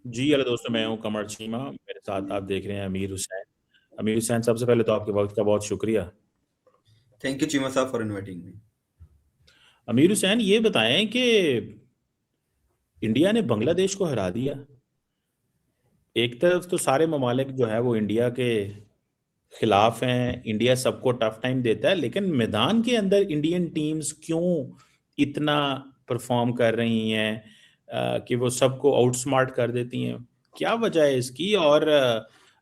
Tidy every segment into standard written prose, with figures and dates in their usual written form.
जी hello दोस्तों, मैं हूं कमर चीमा। मेरे साथ आप देख रहे हैं अमीर हुसैन। अमीर हुसैन, सबसे पहले तो आपके वक्त का बहुत शुक्रिया। थैंक यू चीमा साहब फॉर इनवाइटिंग मी। अमीर हुसैन, ये बताएं कि इंडिया ने बांग्लादेश को हरा दिया। एक तरफ तो सारे ममालिक जो है वो इंडिया के खिलाफ हैं, इंडिया सबको टफ टाइम देता है, लेकिन मैदान के अंदर इंडियन टीम्स क्यों इतना परफॉर्म कर रही हैं कि वो सबको आउटस्मार्ट कर देती हैं? क्या वजह है इसकी? और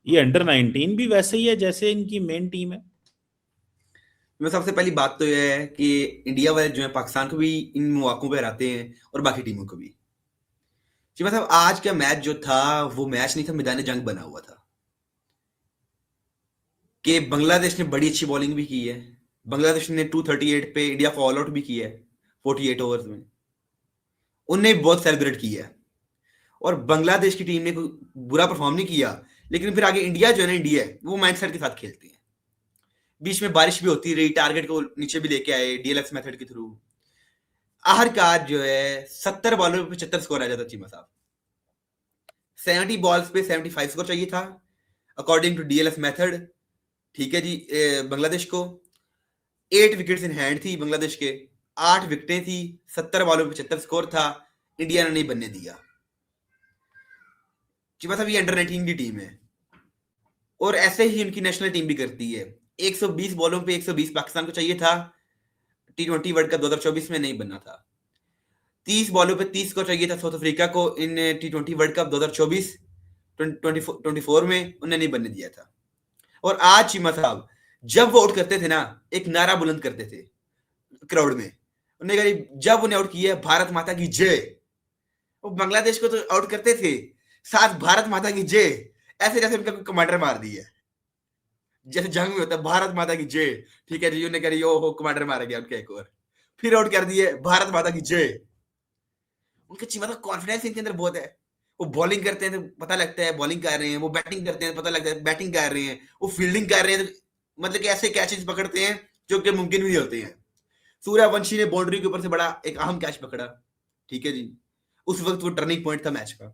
ये अंडर 19 भी वैसे ही है जैसे इनकी मेन टीम है। मैं सबसे पहली बात तो यह है कि इंडिया वाले जो है पाकिस्तान को भी इन मौकों पे हराते हैं और बाकी टीमों को भी। चीमा साहब, आज का मैच जो था वो मैच नहीं था, मैदान जंग बना हुआ था। कि बांग्लादेश ने बड़ी अच्छी बॉलिंग भी की है। बांग्लादेश ने 238 पे इंडिया को ऑल आउट भी किया है 48 ओवर्स में। उनने भी बहुत सेलिब्रेट किया है और बांग्लादेश की टीम ने कोई बुरा परफॉर्म नहीं किया। लेकिन फिर आगे इंडिया जो है ना, इंडिया वो माइंडसेट के साथ खेलती है। बीच में बारिश भी होती रही, टारगेट को नीचे भी लेके आए डीएलएक्स मेथड के थ्रू। आखिरकार जो है 70 बॉलों पे 75 स्कोर आ जाता चीमा साहब। 70 बॉल्स पे 75 स्कोर चाहिए था अकॉर्डिंग टू डीएलएफ मेथड। ठीक है जी। बांग्लादेश को 8 विकेट्स इन हैंड थी बांग्लादेश के। 8 विकेटें थी, 70 बॉलों पे 75 स्कोर था। इंडिया ने नहीं बनने दिया। चीमा साहब, ये अंडर 19 की टीम है और ऐसे ही उनकी नेशनल टीम भी करती है। 120 बॉलों पे 120 पाकिस्तान को चाहिए था। T20 वर्ल्ड कप 2024 में नहीं बनना था। 30 बॉलों पे 30 को चाहिए था साउथ अफ्रीका को इन T20 वर्ल्ड कप 2024 24 में, उन्हें नहीं बनने दिया था। और आज चीमा साहब जब वो आउट करते थे ना, एक नारा बुलंद करते थे क्राउड में। उन्हें कहा जब उन्हें आउट किया भारत माता की जय। वो बांग्लादेश को तो आउट करते थे, साथ भारत माता की जय, ऐसे जैसे उनका कमांडर मार दिया। जैसे जंग में होता है भारत माता की जय। ठीक है जी, उन्हें कह रही हो कमांडर मारा गया उनका एक और। फिर आउट कर दिए भारत माता की जय। उनका चीमा का कॉन्फिडेंस इनके अंदर बहुत है। वो बॉलिंग करते हैं तो पता लगता है बॉलिंग कर रहे हैं, वो बैटिंग करते हैं तो पता लगता है बैटिंग कर रहे हैं, वो फील्डिंग कर रहे हैं तो मतलब कि ऐसे कैचेस पकड़ते हैं जो कि मुमकिन भी नहीं होते हैं। सूर्यवंशी ने बाउंड्री के ऊपर से बड़ा एक अहम कैच पकड़ा। ठीक है जी। उस वक्त वो टर्निंग पॉइंट था मैच का।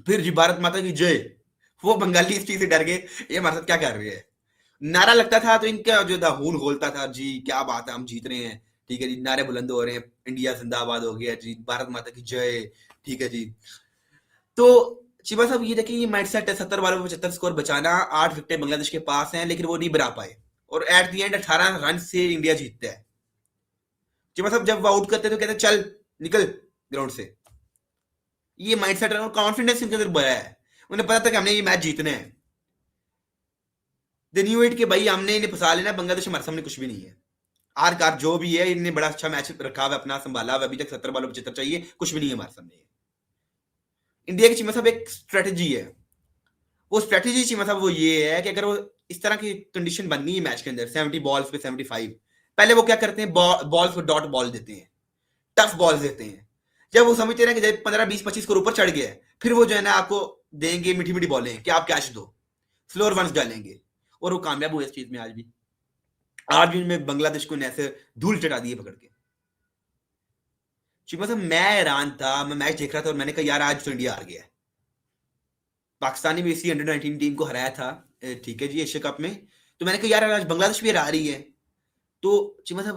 फिर जी भारत माता की जय। वो बंगाली इस चीज से डर गए, ये हमारे साथ क्या कर रहे हैं। नारा लगता था तो इनका जो था खून खोलता था जी, क्या बात है हम जीत रहे हैं। ठीक है जी, नारे बुलंद हो रहे हैं, इंडिया जिंदाबाद हो गया जी, भारत माता की जय। ठीक है जी। तो चिबा साहब ये देखिए, ये माइंडसेट है 70 बालों में 75 स्कोर बचाना। 8 विकेटें बांग्लादेश के पास हैं लेकिन वो नहीं बना पाए और एट द एंड 18 रन से इंडिया जीतता है। चिबा साहब जब वो आउट करते तो कहते चल निकल ग्राउंड से। ये माइंडसेट और कॉन्फिडेंस इनके अंदर बड़ा है। उन्हें पता था कि हमने ये मैच जीतना है। द न्यू एट के भाई हमने इन्हें फंसा लेना, बांग्लादेश हमारे सामने कुछ भी नहीं है। आर कार जो भी है, इन्हें बड़ा अच्छा मैच रखा हुआ अपना संभाला हुआ। अभी तक 70 बालों 75 चाहिए, कुछ भी नहीं है हमारे सामने। इंडिया की चीमा साहब एक स्ट्रेटेजी है। वो स्ट्रेटेजी चीमा साहब वो ये है कि अगर वो इस तरह की कंडीशन बन गई है मैच के अंदर 70 बॉल्स पे 75, पहले वो क्या करते हैं बॉल्स को डॉट बॉल देते हैं, टफ बॉल देते हैं। जब वो समझते हैं कि 15 20 25 को ऊपर चढ़ गया है, फिर वो जो है ना आपको देंगे मीठी मीठी बॉलें कि आप कैच दो, स्लोअर वंस डालेंगे। और वो कामयाब हुए इस चीज में। आज भी में बांग्लादेश को ऐसे धूल चटा दिए पकड़ के। चीमा साहब मैं हैरान था, मैं मैच देख रहा था और मैंने कहा यार आज तो इंडिया हार गया है। पाकिस्तानी भी इसी अंडर 19 टीम को हराया था, ठीक है जी, एशिया कप में। तो मैंने कहा यार आज बांग्लादेश भी हरा रही है। तो चीमा साहब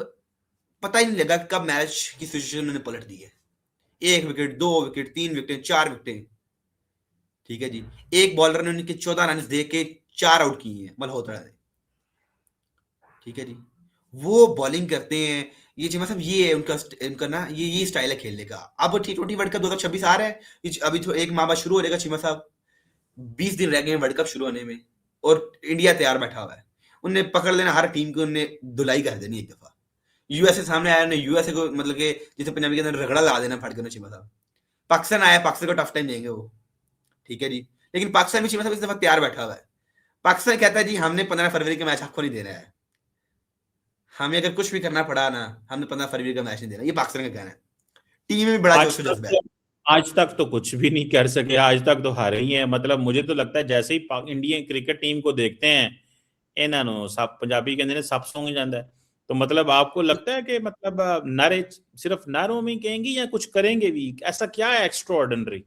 पता ही नहीं लगा कब मैच की सिचुएशन उन्होंने पलट दी है। 1 विकेट, 2 विकेट, 3 विकेट, 4 विकेटें। ठीक है जी। एक बॉलर ने उनके 14 रन दे के 4 आउट किए हैं मल्होत्रा ने। ठीक है जी। वो बॉलिंग करते हैं। ये चीमा साहब ये है उनका उनका ना ये स्टाइल है खेलने का। अब T20 वर्ल्ड कप 2026 आ रहा है। अभी तो एक माह बाद शुरू हो जाएगा चीमा साहब। 20 दिन रह गए हैं वर्ल्ड कप शुरू होने में और इंडिया तैयार बैठा हुआ है। उनने पकड़ लेना हर टीम को, उनने धुलाई कर देनी एक दफा। यूएसए सामने आया, यूएसए को मतलब कि जिसे पंजाबी के अंदर रगड़ा ला देना फट कर चीमा साहब। पाकिस्तान आया, पाकिस्तान को टफ टाइम देंगे वो। ठीक है जी। लेकिन पाकिस्तान भी चीमा साहब इस दफा तैयार बैठा हुआ है। पाकिस्तान कहता है जी हमने 15 फरवरी का मैच आपको नहीं देना है। हमें अगर कुछ भी करना पड़ा ना, हमने 15 फरवरी का मैच नहीं देना। ये पाकिस्तान का कहना है। टीम में भी बड़ा आज जोश और तक जज्बा है। तो आज तक तो कुछ भी नहीं कर सके, आज तक तो हारे ही हैं। मतलब मुझे तो लगता है जैसे ही इंडियन क्रिकेट टीम को देखते हैं, इन्हों सब पंजाबी कहते हैं सब सौंग जाता है। तो मतलब आपको लगता है कि मतलब नारे सिर्फ नारों में ही कहेंगे या कुछ करेंगे भी? ऐसा क्या है एक्स्ट्रा ऑर्डिनरी?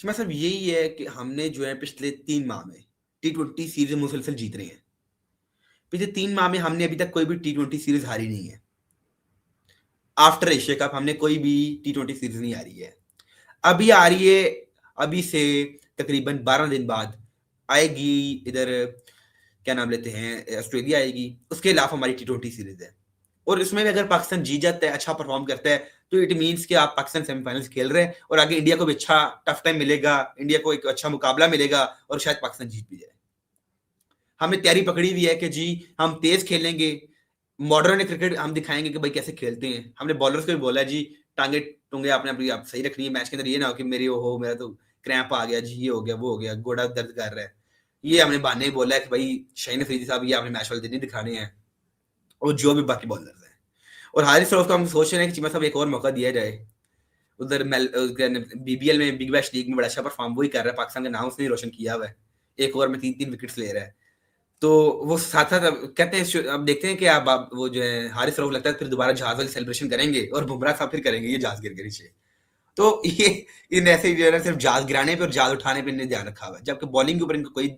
चीमा साहब यही है कि हमने जो है पिछले 3 माह में T20 सीरीज मुसलसल जीत रहे हैं। पिछले 3 माह में हमने अभी तक कोई भी T20 सीरीज हारी नहीं है। आफ्टर एशिया कप हमने कोई भी T20 सीरीज नहीं हारी है। अभी आ रही है, अभी से तकरीबन 12 दिन बाद आएगी इधर, क्या नाम लेते हैं, ऑस्ट्रेलिया आएगी, उसके खिलाफ हमारी T20 सीरीज है। और इसमें भी अगर पाकिस्तान जीत जाता है, अच्छा परफॉर्म करता है, तो इट मींस कि आप पाकिस्तान सेमीफाइनल्स खेल रहे हैं और आगे इंडिया को भी अच्छा टफ टाइम मिलेगा, इंडिया को एक अच्छा मुकाबला मिलेगा और शायद पाकिस्तान जीत भी जाए। हमने तैयारी पकड़ी हुई है कि जी हम तेज खेलेंगे, मॉडर्न क्रिकेट हम दिखाएंगे कि भाई कैसे खेलते हैं। हमने बॉलर्स को भी बोला है जी टांगे टूंगे आपने अपनी आप सही रखनी है, मैच के अंदर ये ना हो कि मेरी हो मेरा तो क्रैम्प आ गया जी, ये हो गया वो हो गया, गोड़ा दर्द कर रहा है। ये हमने बहाने ही बोला है कि भाई शाहीन अफरीदी साहब ये आपने मैच वाले दिन नहीं दिखाने हैं, और जो भी बाकी बॉलर्स हैं। और हारिस रऊफ को हम सोच रहे हैं कि चीमा साहब एक और मौका दिया जाए। उधर बीबीएल में, बिग बैश लीग में बड़ा अच्छा परफॉर्म वही कर रहा है, पाकिस्तान का नाम उसने रोशन किया हुआ है, एक ओवर में 3-3 विकेट्स ले रहा है। तो वो साथ साथ कहते हैं, अब देखते हैं कि आप वो जो है हारिस रऊफ लगता है फिर दोबारा जहाज वाली सेलिब्रेशन करेंगे और बुमराह साहब फिर करेंगे ये जहाज गिर के नीचे। तो ये इन ऐसे जो है ना सिर्फ जहाज गिराने पे और जहाज उठाने पे इन्हें ध्यान रखा हुआ है, जबकि बॉलिंग के ऊपर इनका कोई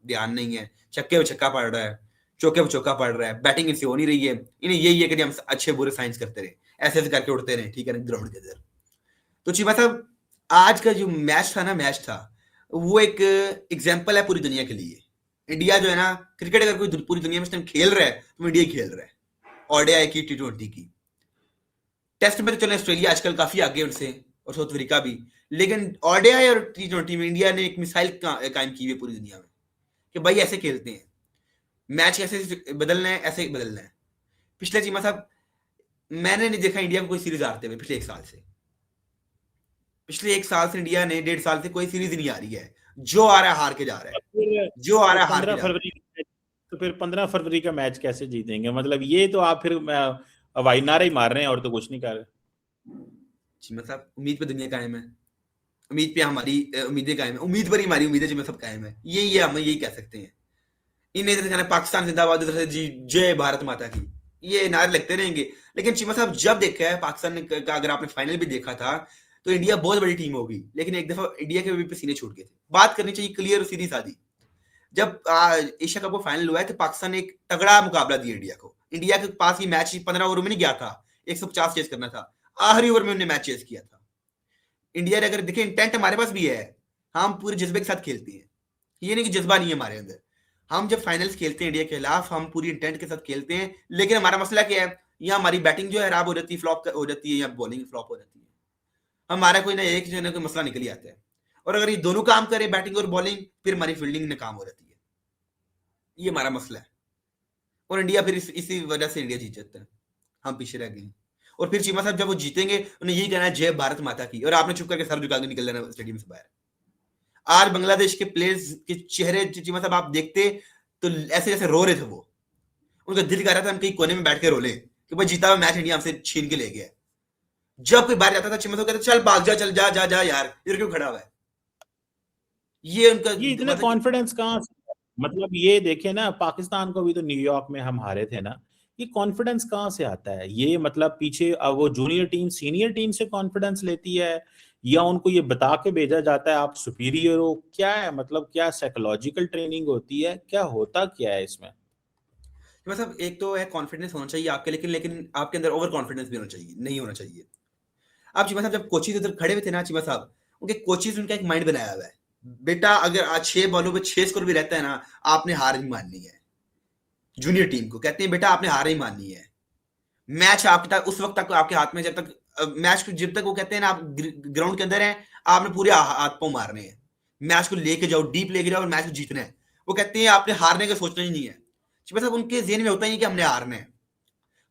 ध्यान नहीं है। छक्के पे छक्का पड़ रहा है, चौके पे चौका पड़ रहा है, बैटिंग इनसे हो नहीं रही है। इन्हें यही है कि हम अच्छे बुरे साइंस करते रहे, ऐसे ऐसे करके उड़ते रहे, ठीक है ना, ग्राउंड के अंदर। तो चीमा साहब आज का जो मैच था वो एक एग्जाम्पल है पूरी दुनिया के लिए। इंडिया जो है ना, क्रिकेट अगर कोई पूरी दुनिया में इस टाइम खेल रहा है तो इंडिया ही खेल रहा है, ओडीआई की, T20 की। टेस्ट में तो चले ऑस्ट्रेलिया आजकल काफी आगे उनसे, और साउथ अफ्रीका भी, लेकिन ओडीआई और T20 में इंडिया ने एक मिसाइल कायम की हुई है पूरी दुनिया में कि भाई ऐसे खेलते हैं, मैच ऐसे बदलना है, ऐसे बदलना है। पिछले चीमा साहब मैंने नहीं देखा इंडिया को कोई सीरीज हारते हुए पिछले 1 साल से। पिछले 1 साल से इंडिया ने, 1.5 साल से कोई सीरीज नहीं हारी है। जो आ रहा है हार के जा रहा है, फिर जो आ रहा है हार के 15 जा रहा है। फरवरी तो फिर 15 फरवरी का मैच कैसे जीतेंगे? मतलब ये तो आप फिर हवाई नारे ही मार रहे हैं और तो कुछ नहीं कर रहे। चीमा साहब उम्मीद पे दुनिया कायम है, उम्मीद पे हमारी उम्मीदें कायम है, उम्मीद पर ही हमारी उम्मीदें चीमा साहब कायम है। यही है, हम यही कह सकते हैं। इन्हें इधर से कहना पाकिस्तान जिंदाबाद, उधर से जी जय भारत माता की, ये नारे लगते रहेंगे। लेकिन चीमा साहब जब देखा है पाकिस्तान का, अगर आपने फाइनल भी देखा था, तो इंडिया बहुत बड़ी टीम होगी, लेकिन एक दफा इंडिया के भी पसीने छूट गए थे। बात करनी चाहिए क्लियर और सीधी सादी। जब एशिया कप का फाइनल हुआ है तो पाकिस्तान ने एक तगड़ा मुकाबला दिया इंडिया को। इंडिया के पास ये मैच 15 ओवर में नहीं गया था, 150 चेस करना था, आखिरी ओवर में उन्होंने मैच चेस किया था। इंडिया ने, अगर देखें, इंटेंट हमारे पास भी है, हम पूरे जज्बे के साथ खेलते हैं, ये नहीं कि जज्बा नहीं है हमारे अंदर। हम जब फाइनल्स खेलते हैं इंडिया के खिलाफ, हम पूरी इंटेंट के साथ खेलते हैं, लेकिन हमारा मसला क्या है, या हमारी बैटिंग जो है खराब हो जाती है, फ्लॉप हो जाती है, या बॉलिंग फ्लॉप हो जाती है। हमारा कोई ना एक जो है ना कोई मसला निकल ही आता है, और अगर ये दोनों काम करे, बैटिंग और बॉलिंग, फिर हमारी फील्डिंग में काम हो जाती है। ये हमारा मसला है, और इंडिया फिर इसी वजह से इंडिया जीत जाता है, हम पीछे रह गए। और फिर चीमा साहब जब वो जीतेंगे, उन्हें यही कहना है जय भारत माता की, और आपने चुप करके सर झुका के निकल जाना स्टेडियम से बाहर। आज बांग्लादेश के प्लेयर्स के चेहरे चीमा साहब आप देखते तो ऐसे जैसे रो रहे थे वो, उनका दिल कर रहा था हम कहीं कोने में बैठ के रो ले कि भाई जीता हुआ मैच इंडिया हमसे छीन के ले गया। जब कोई बाहर जाता था चीमा साहब कहते चल भाग जा, चल जा जा जा यार, इधर क्यों खड़ा हुआ है। ये उनका ये इतना मतलब कॉन्फिडेंस कहाँ से? मतलब ये देखे ना, पाकिस्तान को भी तो न्यूयॉर्क में हम हारे थे ना। ये कॉन्फिडेंस कहाँ से आता है? ये मतलब पीछे अब वो जूनियर टीम सीनियर टीम से कॉन्फिडेंस लेती है, या उनको ये बता के भेजा जाता है आप सुपीरियर हो? क्या है मतलब, क्या साइकोलॉजिकल ट्रेनिंग होती है, क्या होता क्या है इसमें? मतलब एक तो है कॉन्फिडेंस होना चाहिए आपके, लेकिन लेकिन आपके अंदर ओवर कॉन्फिडेंस भी होना चाहिए, नहीं होना चाहिए। आप चीमा साहब जब कोचिज उधर खड़े हुए थे ना चीमा साहब, उनके कोचिज उनका एक माइंड बनाया हुआ है, बेटा अगर आज 6 बॉलों पे 6 स्कोर भी रहता है ना, आपने हार नहीं माननी है। जूनियर टीम को कहते हैं बेटा आपने हार नहीं माननी है। मैच आपके उस वक्त तक आपके हाथ में, जब तक मैच जब तक वो कहते हैं ना आप ग्राउंड के अंदर हैं, आपने पूरे हाथ पांव मारने हैं, मैच को लेके जाओ, डीप लेके जाओ और मैच को जीतना है। वो कहते हैं आपने हारने का सोचना ही नहीं है। चीमा साहब उनके जेहन में होता ही नहीं कि हमने हारना है।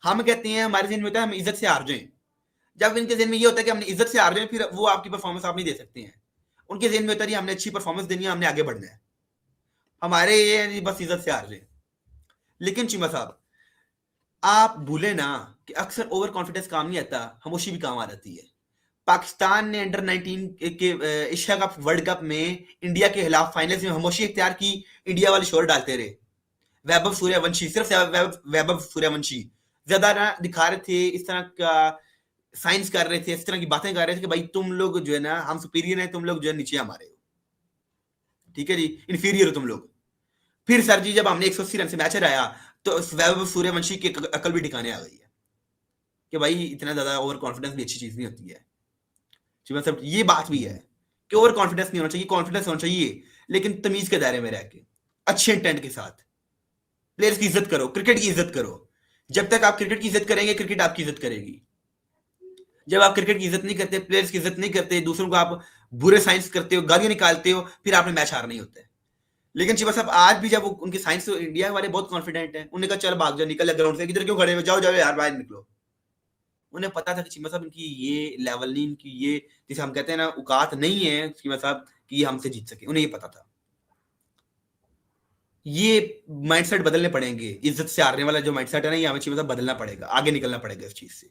हम कहते हैं हमारे जेहन में होता है हम इज्जत से हार जाएं। जब इनके जेहन में ये होता है कि हमने इज्जत से हार जाएं, फिर वो आपकी परफॉर्मेंस आप नहीं दे सकते हैं। उनके जेहन में होता है हमने अच्छी परफॉर्मेंस देनी है, हमने आगे बढ़ना है। हमारे ये बस इज्जत से हार जाए। लेकिन चीमा साहब आप भूले ना कि अक्सर ओवर कॉन्फिडेंस काम नहीं आता, खामोशी भी काम आ जाती है। पाकिस्तान ने अंडर 19 के एशिया कप वर्ल्ड कप में इंडिया के खिलाफ फाइनल्स में खामोशी इख्तियार की, इंडिया वाले शोर डालते रहे। वैभव सूर्यवंशी, सिर्फ वैभव सूर्यवंशी ज्यादा ना दिखा रहे थे इस तरह का साइंस कर रहे थे, इस तरह की बातें कर रहे थे कि भाई तुम लोग जो है ना हम सुपीरियर हैं, तुम लोग जो है नीचे हमारे हो, ठीक है जी, इन्फीरियर हो तुम लोग। फिर सर जी जब हमने 180 रन से मैच हराया तो वैभव सूर्यवंशी की अकल भी ठिकाने आ गई है कि भाई इतना ज्यादा ओवर कॉन्फिडेंस भी अच्छी चीज नहीं होती है। जी मतलब ये बात भी है कि ओवर कॉन्फिडेंस नहीं होना चाहिए, कॉन्फिडेंस होना चाहिए लेकिन तमीज के दायरे में रह के, अच्छे इंटेंट के साथ। प्लेयर्स की इज्जत करो, क्रिकेट की इज्जत करो। जब तक आप क्रिकेट की इज्जत करेंगे क्रिकेट आपकी इज्जत करेगी। जब आप क्रिकेट की इज्जत नहीं करते, प्लेयर्स की इज्जत नहीं करते, दूसरों को आप बुरे साइंस करते हो, गालियां निकालते हो, फिर आपने मैच हारना ही होता है। लेकिन चिबा साहब आज भी जब उनके साइंस तो इंडिया वाले बहुत कॉन्फिडेंट है, उन्होंने कहा चल भाग जाओ, निकल ग्राउंड से, इधर क्यों खड़े हो, जाओ जाओ यार बाहर निकलो। उन्हें पता था कि चीमा साहब इनकी ये लेवल नहीं, इनकी ये जिसे हम कहते हैं ना औकात नहीं है चीमा साहब कि ये हमसे जीत सके, उन्हें ये पता था। ये माइंडसेट बदलने पड़ेंगे, इज्जत से हारने वाला जो माइंडसेट है ना, ये हमें चीमा साहब बदलना पड़ेगा, आगे निकलना पड़ेगा इस चीज से।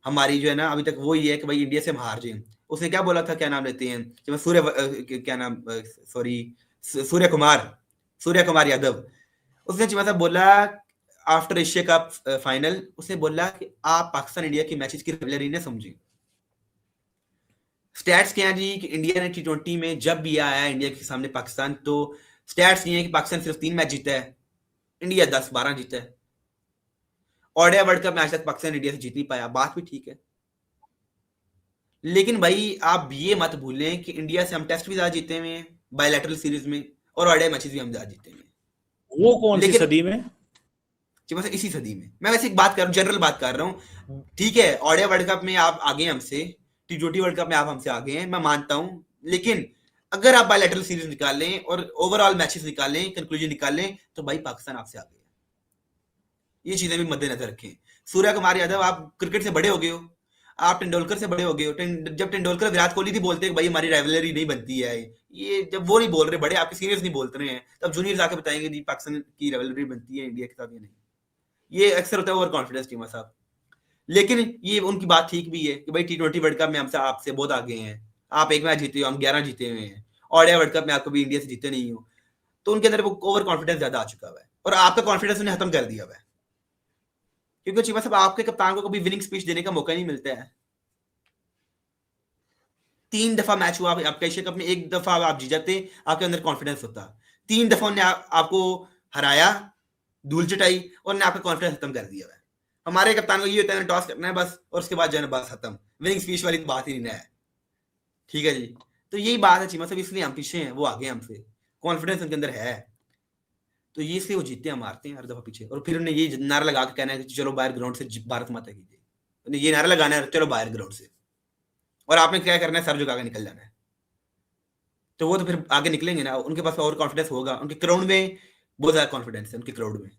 हमारी जो है ना अभी तक वो ये है कि भाई इंडिया से हम हार जाए। उसने क्या बोला था, क्या नाम लेते हैं जब क्या नाम, सॉरी, सूर्य कुमार यादव। उसने चीमा साहब बोला आफ्टर एशिया कप फाइनल, उसने बोला कि आप पाकिस्तान इंडिया की मैचेस की रिवलरी ने समझे। स्टैट्स क्या है जी कि इंडिया ने T20 में जब भी आया है इंडिया के सामने पाकिस्तान, तो स्टैट्स ये है कि पाकिस्तान सिर्फ 3 मैच जीता है, इंडिया 10-12 जीता है। ओडीआई वर्ल्ड कप में आज तक पाकिस्तान इंडिया से जीत नहीं पाया, बात भी ठीक है। लेकिन भाई आप ये मत भूलें कि इंडिया से हम टेस्ट भी ज्यादा जीते हुए हैं बायलैटरल सीरीज में, और ओडीआई मैचेस भी हम ज्यादा जीते हुए हैं। वो कौन सी लेकिन सदी में? जी बस इसी सदी में, मैं वैसे एक बात कर रहा हूँ, जनरल बात कर रहा हूँ। ठीक है ओडीआई वर्ल्ड कप में आप आगे हैं हमसे, T20 वर्ल्ड कप में आप हमसे आगे हैं, मैं मानता हूँ। लेकिन अगर आप बायलैटरल सीरीज निकालें और ओवरऑल मैचेस निकालें, कंक्लूजन निकालें, तो भाई पाकिस्तान आपसे आगे है। ये चीजें भी मद्देनजर रखें। सूर्य कुमार यादव आप क्रिकेट से बड़े हो गए हो, आप तेंदुलकर से बड़े हो गए हो। जब तेंदुलकर विराट कोहली थी बोलते हैं भाई हमारी राइवलरी नहीं बनती है, ये जब वो नहीं बोल रहे, बड़े आपके सीनियर्स नहीं बोलते रहे हैं, तब जूनियर्स आके बताएंगे जी पाकिस्तान की राइवलरी बनती है इंडिया के साथ या नहीं। ये अक्सर होता है ओवर कॉन्फिडेंस टीमा साहब। लेकिन ये उनकी बात ठीक भी है कि भाई T20 वर्ल्ड कप में हमसे आपसे बहुत आगे हैं, आप एक मैच जीते हो, हम 11 जीते हुए हैं। ओडीआई वर्ल्ड कप में आप कभी इंडिया से जीते नहीं हो, तो उनके अंदर वो ओवर कॉन्फिडेंस ज्यादा आ चुका हुआ है, और आपका कॉन्फिडेंस उन्हें खत्म कर दिया हुआ है। क्योंकि चीमा साहब आपके कप्तान को कभी विनिंग स्पीच देने का मौका नहीं मिलता है। 3 दफा मैच हुआ आपका एशिया कप में, एक दफा आप जीत जाते, आपके अंदर कॉन्फिडेंस होता। 3 दफा उन्हें आपको हराया, धूल चटाई, और ने आपका कॉन्फिडेंस खत्म कर दिया है। हमारे कप्तान को ये होता है टॉस करना है बस, और उसके बाद जो है बस खत्म, विनिंग स्पीच वाली बात ही नहीं है। ठीक है जी, तो यही बात है चीमा साहब, इसलिए हम पीछे हैं, वो आगे हैं हमसे, कॉन्फिडेंस उनके अंदर है, तो ये इसलिए वो जीतते हैं, हम हारते हैं हर दफा पीछे। और फिर उन्हें ये नारा लगा के कहना है कि चलो बाहर ग्राउंड से, भारत माता की जय, उन्हें ये नारा लगाना है चलो बाहर ग्राउंड से, और आपने क्या करना है, सर झुका के निकल जाना है। तो वो तो फिर आगे निकलेंगे ना, उनके पास और कॉन्फिडेंस होगा, उनके क्राउड में बहुत ज्यादा कॉन्फिडेंस है उनके क्राउड में।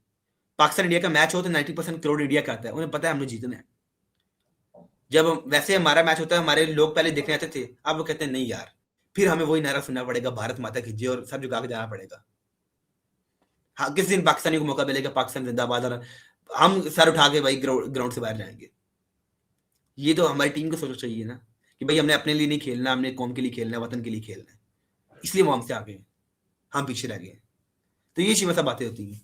पाकिस्तान इंडिया का मैच हो तो 90% क्राउड इंडिया का आता है, उन्हें पता है हमने जीतना है। जब वैसे हमारा मैच होता है, हमारे लोग पहले देखने आते थे, अब वो कहते हैं नहीं यार, फिर हमें वही नारा सुनना पड़ेगा, भारत माता की जय, और सर झुका के जाना पड़ेगा। हाँ किस दिन पाकिस्तानी को मौका मिलेगा पाकिस्तान जिंदाबाद, और हम सर उठा के भाई ग्राउंड से बाहर जाएंगे। ये तो हमारी टीम को सोचना चाहिए ना कि भाई हमने अपने लिए नहीं खेलना, हमने कौम के लिए खेलना है, वतन के लिए खेलना है, इसलिए वो हमसे आगे हैं, हम पीछे रह गए। तो ये चीजें सब बातें होती हैं।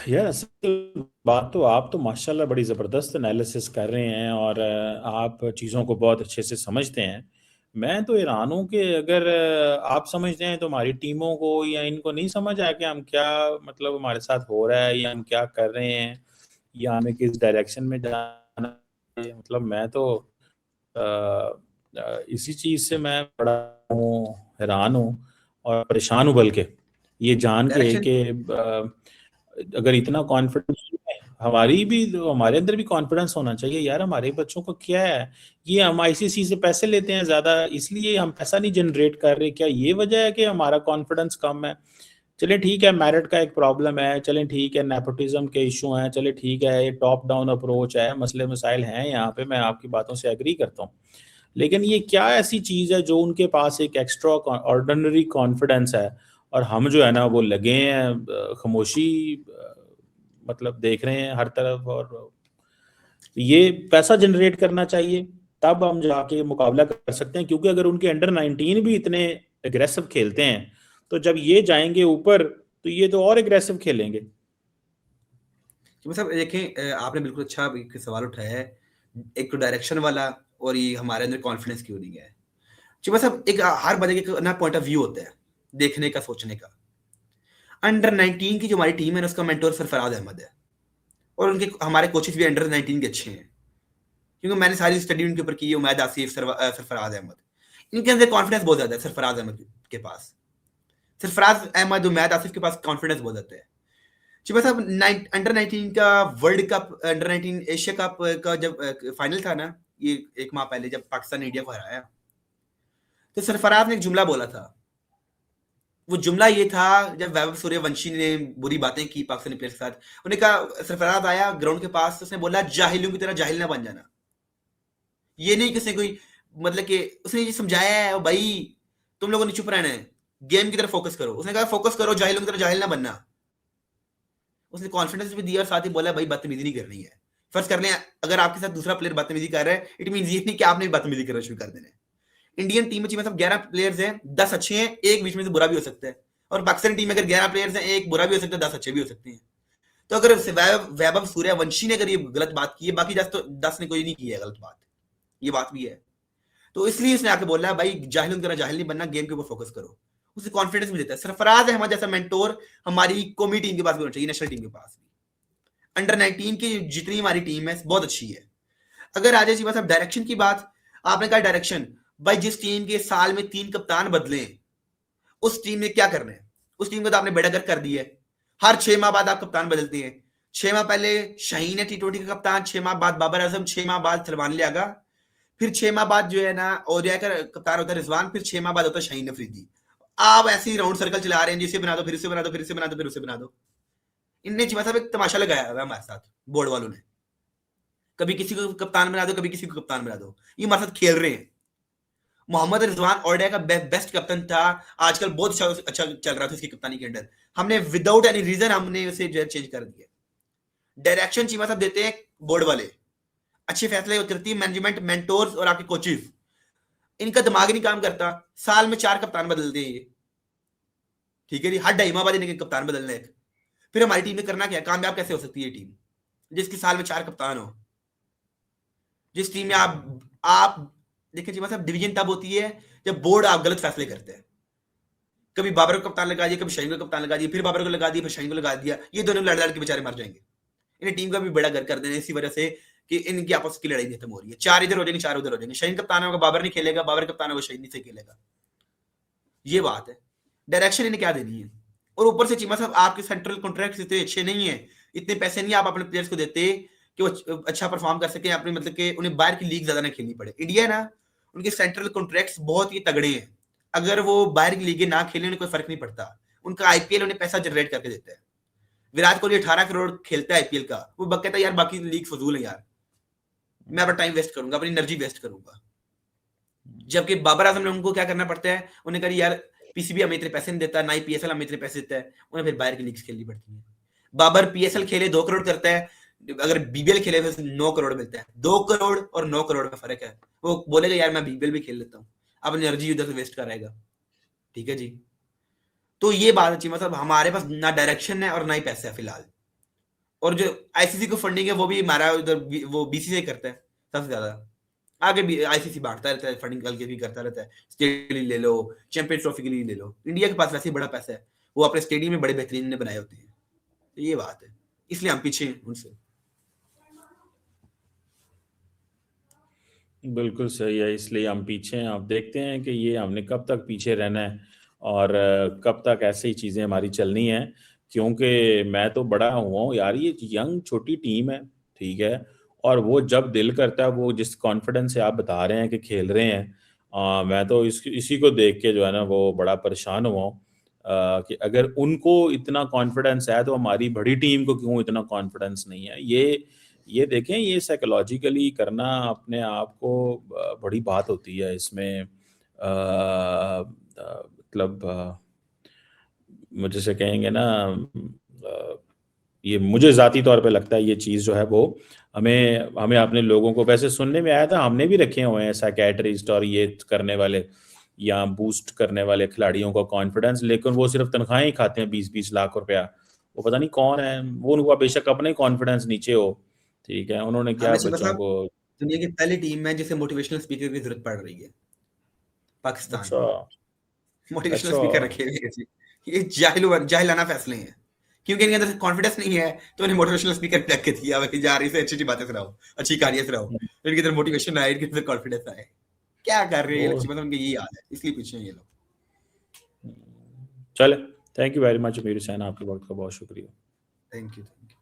यार असल बात तो, आप तो माशाल्लाह बड़ी ज़बरदस्त एनालिसिस कर रहे हैं और आप चीज़ों को बहुत अच्छे से समझते हैं। मैं तो हैरान हूँ कि अगर आप समझते हैं तो हमारी टीमों को या इनको नहीं समझ आया कि हम क्या, मतलब हमारे साथ हो रहा है या हम क्या कर रहे हैं या हमें किस डायरेक्शन में जाना है। मतलब मैं तो इसी चीज़ से मैं बड़ा हूँ, हैरान हूँ और परेशान हूँ, बल्कि ये जान के डायरेक्शन कि अगर इतना कॉन्फिडेंस है, हमारी भी, हमारे अंदर भी कॉन्फिडेंस होना चाहिए यार। हमारे बच्चों को क्या है, ये हम आईसीसी से पैसे लेते हैं ज्यादा, इसलिए हम पैसा नहीं जनरेट कर रहे, क्या ये वजह है कि हमारा कॉन्फिडेंस कम है? चले ठीक है, मेरिट का एक प्रॉब्लम है, चले ठीक है, नेपोटिज्म के इशू हैं, चले ठीक है, ये टॉप डाउन अप्रोच है, मसले मसाइल हैं यहाँ पे, मैं आपकी बातों से एग्री करता हूँ। लेकिन ये क्या ऐसी चीज है जो उनके पास एक एक्स्ट्रा ऑर्डिनरी कॉन्फिडेंस है और हम जो है ना वो लगे हैं खामोशी, मतलब देख रहे हैं हर तरफ। और ये पैसा जनरेट करना चाहिए, तब हम जाके मुकाबला कर सकते हैं, क्योंकि अगर उनके अंडर 19 भी इतने एग्रेसिव खेलते हैं तो जब ये जाएंगे ऊपर तो ये तो और एग्रेसिव खेलेंगे। मतलब देखें, आपने बिल्कुल अच्छा एक सवाल उठाया है, एक तो डायरेक्शन वाला और ये हमारे अंदर कॉन्फिडेंस क्यों नहीं है। जी मतलब एक हर बंदे का ना पॉइंट ऑफ व्यू होता है देखने का, सोचने का। अंडर 19 की जो हमारी टीम है ना, उसका मेंटोर सरफराज अहमद है, और उनके हमारे कोचेस भी अंडर 19 के अच्छे हैं, क्योंकि मैंने सारी स्टडी उनके ऊपर की है। उमैद आसिफ, सरफराज अहमद, इनके अंदर कॉन्फिडेंस बहुत ज्यादा है। सरफराज अहमद के पास, सरफराज अहमद, उमैद आसिफ के पास कॉन्फिडेंस बहुत ज्यादा है। जी मतलब अंडर 19 का world cup, under 19 Asia cup का जब फाइनल था ना, ये एक माह पहले जब पाकिस्तान ने इंडिया को हराया, तो सरफराज ने एक जुमला बोला था। वो जुमला ये था, जब वैभव सूर्यवंशी ने बुरी बातें की पाकिस्तानी प्लेयर्स के साथ, उन्हें कहा, सरफराज आया ग्राउंड के पास, उसने बोला जाहिलों की तरह जाहिल ना बन जाना। ये नहीं किसी कोई मतलब कि उसने ये समझाया है, भाई तुम लोगों ने चुप रहना है, गेम की तरफ फोकस करो। उसने कहा फोकस करो, जाहिलों की तरह जाहिल ना बनना। उसने कॉन्फिडेंस भी दिया और साथ ही बोला भाई बदतमीजी नहीं करनी है। फर्ज कर लें अगर आपके साथ दूसरा प्लेयर बदतमीजी कर रहा है, इट मीन ये नहीं कि आपने भी बदतमीजी करना शुरू कर देना है। इंडियन टीम में मतलब 11 प्लेयर्स हैं, 10 अच्छे हैं, एक बीच में से बुरा भी हो सकता है। और पाकिस्तानी टीम में अगर 11 प्लेयर्स हैं, एक बुरा भी हो सकता है, 10 अच्छे भी हो सकते हैं। तो अगर वैभव सूर्यवंशी ने अगर ये गलत बात की है, बाकी 10 ने कोई नहीं की है गलत बात, ये बात भी है। तो इसलिए उसने आके बोला भाई जाहिल की तरह जाहिल नहीं बनना, गेम के ऊपर फोकस करो। उसे कॉन्फिडेंस भी देता है। सरफराज अहमद जैसा मेंटोर हमारी कौमी टीम के पास भी होना चाहिए, नेशनल टीम के पास भी। अंडर 19 की जितनी हमारी टीम है बहुत अच्छी है। अगर आ जाए साहब डायरेक्शन की बात, आपने कहा डायरेक्शन, भाई जिस टीम के साल में 3 कप्तान बदले, उस टीम ने क्या करना है? उस टीम को तो आपने बेड़ागर कर दिया है। हर 6 माह बाद आप कप्तान बदलते हैं। 6 माह पहले शाहीन है T20 का कप्तान, 6 माह बाद बाबर आजम, 6 माह बाद सलमान लियागा, फिर 6 माह बाद जो है ना ओडिया का कप्तान होता है रिजवान, फिर 6 माह बाद होता है शाहीन अफरीदी। आप ऐसे ही राउंड सर्कल चला रहे हैं, जिसे बना दो, फिर इसे बना दो, फिर इसे बना दो, फिर उसे बना दो। इनने चिमा साहब एक तमाशा लगाया हुआ हमारे साथ, बोर्ड वालों ने। कभी किसी को कप्तान बना दो, कभी किसी को कप्तान बना दो, ये हमारे साथ खेल रहे हैं। मोहम्मद रिजवान ओडिया का बेस्ट कप्तान था, आजकल बहुत अच्छा चल रहा था उसकी कप्तानी के अंडर। हमने विदाउट एनी रीजन हमने उसे जो है चेंज कर दिया। डायरेक्शन चीमा साहब देते हैं बोर्ड वाले, अच्छे फैसले करती है मैनेजमेंट, मेंटोर्स और आपके कोचेस। इनका दिमाग नहीं काम करता, साल में 4 कप्तान बदलते हैं ये, ठीक है जी, हर 2.5 माह बाद इनके कप्तान बदलने एक। फिर हमारी टीम ने करना क्या, कामयाब कैसे हो सकती है टीम जिसकी साल में 4 कप्तान हो? जिस टीम में आप देखिए जी मतलब डिवीजन तब होती है जब बोर्ड आप गलत फैसले करते हैं। कभी बाबर को कप्तान लगा दिया, कभी शाहीन को कप्तान लगा दिया, फिर बाबर को लगा दिया, फिर शाहीन को लगा दिया। ये दोनों लड़ लड़ के बेचारे मर जाएंगे। इन्हें टीम का भी बड़ा घर कर देना इसी वजह से कि इनकी आपस की लड़ाई खत्म हो रही है। 4 इधर हो जाएंगे, 4 उधर हो जाएंगे। शाहीन कप्तान होगा, बाबर नहीं खेलेगा, बाबर कप्तान होगा, शाहीन नहीं से खेलेगा। ये बात है। डायरेक्शन इन्हें क्या देनी है? और ऊपर से चीमा साहब आपके सेंट्रल कॉन्ट्रैक्ट इतने अच्छे नहीं है, इतने पैसे नहीं आप अपने प्लेयर्स को देते कि वो अच्छा परफॉर्म कर सके, अपने मतलब कि उन्हें बाहर की लीग ज्यादा ना खेलनी पड़े। इंडिया है ना, उनके सेंट्रल कॉन्ट्रैक्ट्स बहुत ही तगड़े हैं। अगर वो बाहर की लीगें ना खेले उन्हें कोई फर्क नहीं पड़ता। उनका आईपीएल उन्हें पैसा जनरेट करके देता है। विराट कोहली 18 करोड़ खेलता है आईपीएल का, वो कहता है यार बाकी लीग फजूल है यार, मैं अपना टाइम वेस्ट करूंगा, अपनी एनर्जी वेस्ट करूंगा। जबकि बाबर आजम ने उनको क्या करना पड़ता है, उन्हें कहा यार पीसीबी हमें इतने पैसे नहीं देता, ना ही पीएसएल हमें इतने पैसे देता है, उन्हें फिर बाहर की लीग्स खेलनी पड़ती है। बाबर पीएसएल खेले 2 करोड़ करता है, अगर बीबीएल खेले फिर 9 करोड़ मिलता है। 2 करोड़ और 9 करोड़ में फर्क है। वो बोलेगा यार मैं बीबीएल भी खेल लेता हूँ, अपनी एनर्जी उधर से वेस्ट कराएगा। ठीक है जी, तो ये बात अच्छी मतलब हमारे पास ना डायरेक्शन है और ना ही पैसे है फिलहाल। और जो आईसीसी को फंडिंग है वो भी हमारा उधर वो बीसीसीआई करता है सबसे ज्यादा। आगे भी आईसीसी बांटता रहता है, फंडिंग करके भी करता रहता है। स्टेट के लिए ले लो, चैंपियंस ट्रॉफी के लिए ले लो, इंडिया के पास वैसे ही बड़ा पैसा है, वो अपने स्टेडियम में बड़े बेहतरीन ने बनाए होते हैं। तो ये बात है, इसलिए हम पीछे हैं उनसे। बिल्कुल सही है, इसलिए हम पीछे हैं। आप देखते हैं कि ये हमने कब तक पीछे रहना है और कब तक ऐसी चीज़ें हमारी चलनी है। क्योंकि मैं तो बड़ा हुआ हूँ यार, ये यंग छोटी टीम है, ठीक है, और वो जब दिल करता है, वो जिस कॉन्फिडेंस से आप बता रहे हैं कि खेल रहे हैं, मैं तो इसी को देख के जो है ना वो बड़ा परेशान हुआ हूँ कि अगर उनको इतना कॉन्फिडेंस है तो हमारी बड़ी टीम को क्यों इतना कॉन्फिडेंस नहीं है। ये देखें, ये साइकोलॉजिकली करना अपने आप को बड़ी बात होती है इसमें। मतलब मुझे से कहेंगे ना, ये मुझे ज़ाती तौर पे लगता है ये चीज़ जो है वो हमें हमें अपने लोगों को, वैसे सुनने में आया था हमने भी रखे हुए हैं साइकेट्रिस्ट और ये करने वाले या बूस्ट करने वाले खिलाड़ियों का कॉन्फिडेंस, लेकिन वो सिर्फ तनख्वाहें ही खाते हैं 20-20 लाख रुपया। वो पता नहीं कौन है, वो उनको बेशक अपना ही कॉन्फिडेंस नीचे हो, ठीक है, उन्होंने क्या आमिर चीमा बच्चों साहब को। दुनिया की पहली टीम है जिसे मोटिवेशनल स्पीकर की जरूरत पड़ रही है, पाकिस्तान अच्छा मोटिवेशनल अच्छा। स्पीकर रखे हुए हैं। ये जाहिलाना फैसले हैं, क्योंकि इनके अंदर कॉन्फिडेंस नहीं है तो इन्हें मोटिवेशनल स्पीकर रख के दिया भाई, जा रही से अच्छी अच्छी बातें सुनाओ, अच्छी कहानियां सुनाओ, इनके अंदर मोटिवेशन आए, इनके अंदर कॉन्फिडेंस आए। क्या कर रहे हैं ये वो लोग, मतलब उनकी यही हाल है, इसलिए पूछे ये लोग। चले, thank you very much Mir Hussain, आपके वक्त का बहुत शुक्रिया। Thank you.